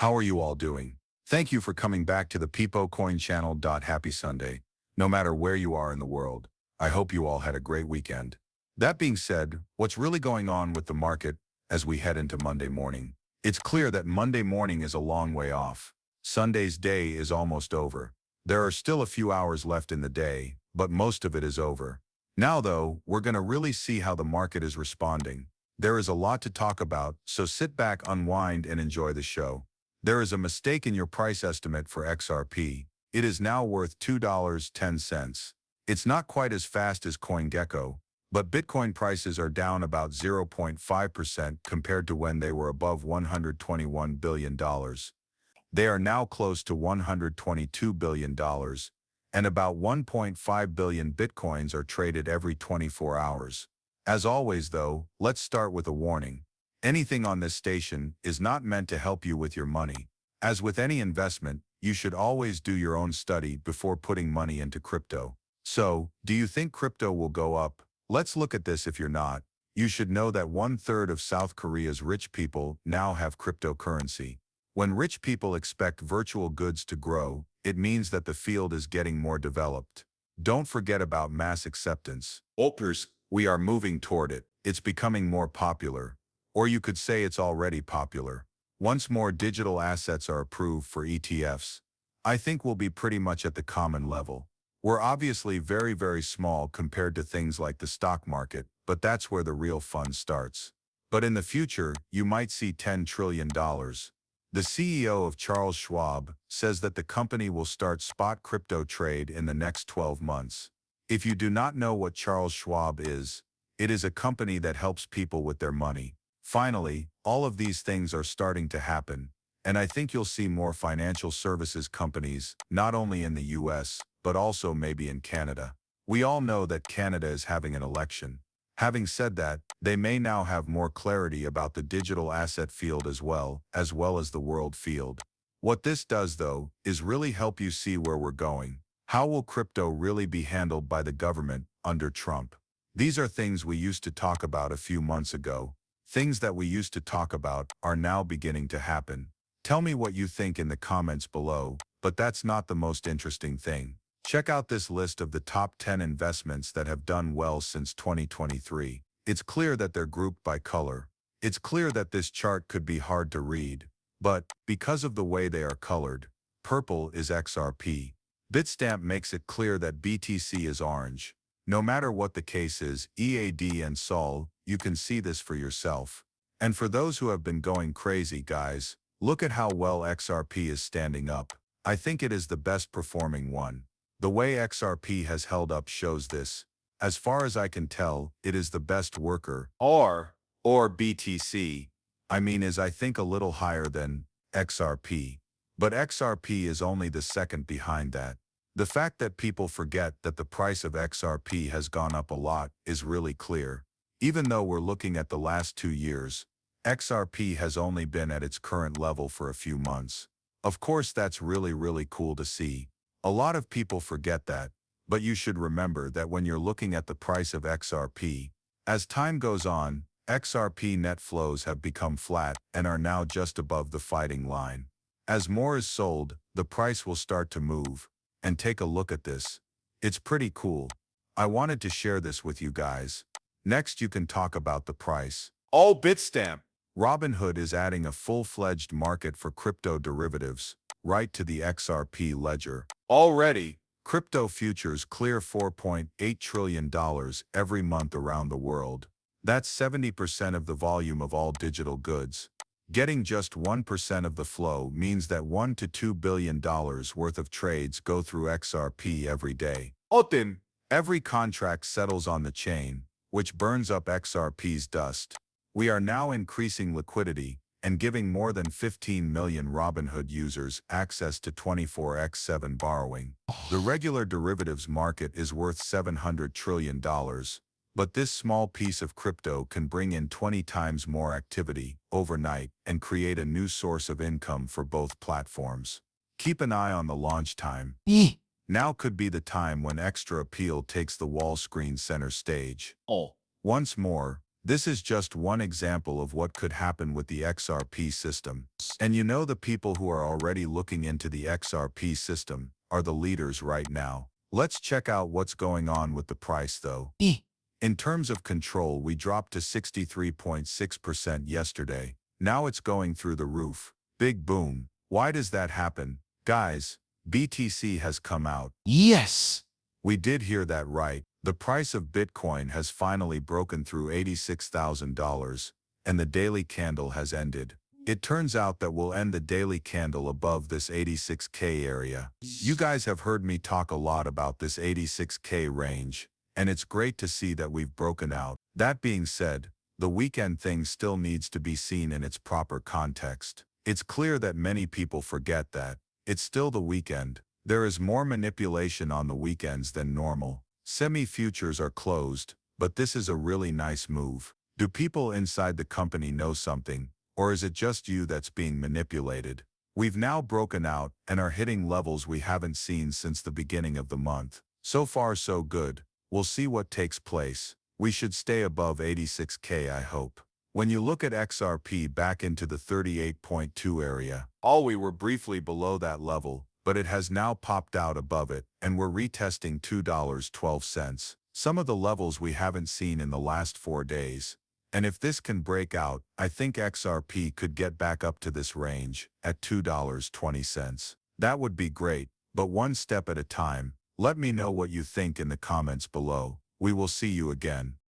How are you all doing? Thank you for coming back to the Peepo Coin channel. Happy Sunday. No matter where you are in the world, I hope you all had a great weekend. That being said, what's really going on with the market as we head into Monday morning? It's clear that Monday morning is a long way off. Sunday's day is almost over. There are still a few hours left in the day, but most of it is over. Now though, we're going to really see how the market is responding. There is a lot to talk about, so sit back, unwind, and enjoy the show. There is a mistake in your price estimate for XRP. It is now worth $2.10. It's not quite as fast as CoinGecko, but Bitcoin prices are down about 0.5% compared to when they were above $121 billion. They are now close to $122 billion, and about 1.5 billion Bitcoins are traded every 24 hours. As always though, let's start with a warning. Anything on this station is not meant to help you with your money. As with any investment, you should always do your own study before putting money into crypto. So, do you think crypto will go up? Let's look at this. If you're not, you should know that 1/3 of South Korea's rich people now have cryptocurrency. When rich people expect virtual goods to grow, it means that the field is getting more developed. Don't forget about mass acceptance. Opers, we are moving toward it. It's becoming more popular. Or you could say it's already popular. Once more digital assets are approved for ETFs, I think we'll be pretty much at the common level. We're obviously very small compared to things like the stock market, but that's where the real fun starts. But in the future, you might see $10 trillion. The CEO of Charles Schwab says that the company will start spot crypto trade in the next 12 months. If you do not know what Charles Schwab is, it is a company that helps people with their money. Finally, all of these things are starting to happen, and I think you'll see more financial services companies, not only in the US, but also maybe in Canada. We all know that Canada is having an election. Having said that, they may now have more clarity about the digital asset field as well as the world field. What this does, though, is really help you see where we're going. How will crypto really be handled by the government under Trump? These are things we used to talk about a few months ago. Things that we used to talk about are now beginning to happen. Tell me what you think in the comments below, but that's not the most interesting thing. Check out this list of the top 10 investments that have done well since 2023. It's clear that they're grouped by color. It's clear that this chart could be hard to read, but because of the way they are colored, purple is XRP. Bitstamp makes it clear that BTC is orange. No matter what the case is, EAD and SOL, you can see this for yourself. And for those who have been going crazy, guys, look at how well XRP is standing up. I think it is the best performing one. The way XRP has held up shows this. As far as I can tell, it is the best worker. Or BTC. I mean, is I think a little higher than XRP. But XRP is only the second behind that. The fact that people forget that the price of XRP has gone up a lot is really clear. Even though we're looking at the last 2 years, XRP has only been at its current level for a few months. Of course, that's really cool to see. A lot of people forget that, but you should remember that when you're looking at the price of XRP, as time goes on, XRP net flows have become flat and are now just above the fighting line. As more is sold, the price will start to move. And take a look at this. It's pretty cool. I wanted to share this with you guys. Next, you can talk about the price. All Bitstamp. Robinhood is adding a full-fledged market for crypto derivatives, right to the XRP ledger. Already, Crypto futures clear $4.8 trillion every month around the world. That's 70% of the volume of all digital goods. Getting just 1% of the flow means that $1 to $2 billion worth of trades go through XRP every day. Otin. Every contract settles on the chain, which burns up XRP's dust. We are now increasing liquidity and giving more than 15 million Robinhood users access to 24/7 borrowing. The regular derivatives market is worth $700 trillion. But this small piece of crypto can bring in 20 times more activity overnight and create a new source of income for both platforms. Keep an eye on the launch time. Now could be the time when Extra Appeal takes the wall screen center stage. Oh. Once more, This is just one example of what could happen with the XRP system. And you know, the people who are already looking into the XRP system are the leaders right now. Let's check out what's going on with the price though. In terms of control, we dropped to 63.6% yesterday. Now it's going through the roof. Big boom. Why does that happen? Guys, BTC has come out. Yes. We did hear that right. The price of Bitcoin has finally broken through $86,000, and the daily candle has ended. It turns out that we'll end the daily candle above this 86K area. You guys have heard me talk a lot about this 86K range, and it's great to see that we've broken out. That being said, the weekend thing still needs to be seen in its proper context. It's clear that many people forget that it's still the weekend. There is more manipulation on the weekends than normal. Semi-futures are closed, but this is a really nice move. Do people inside the company know something, or is it just you that's being manipulated? We've now broken out and are hitting levels we haven't seen since the beginning of the month. So far so good. We'll see what takes place. We should stay above 86K, I hope. When you look at XRP back into the 38.2 area, we were briefly below that level, but it has now popped out above it, and we're retesting $2.12, some of the levels we haven't seen in the last 4 days. And if this can break out, I think XRP could get back up to this range at $2.20. That would be great, but one step at a time. Let me know what you think in the comments below. We will see you again.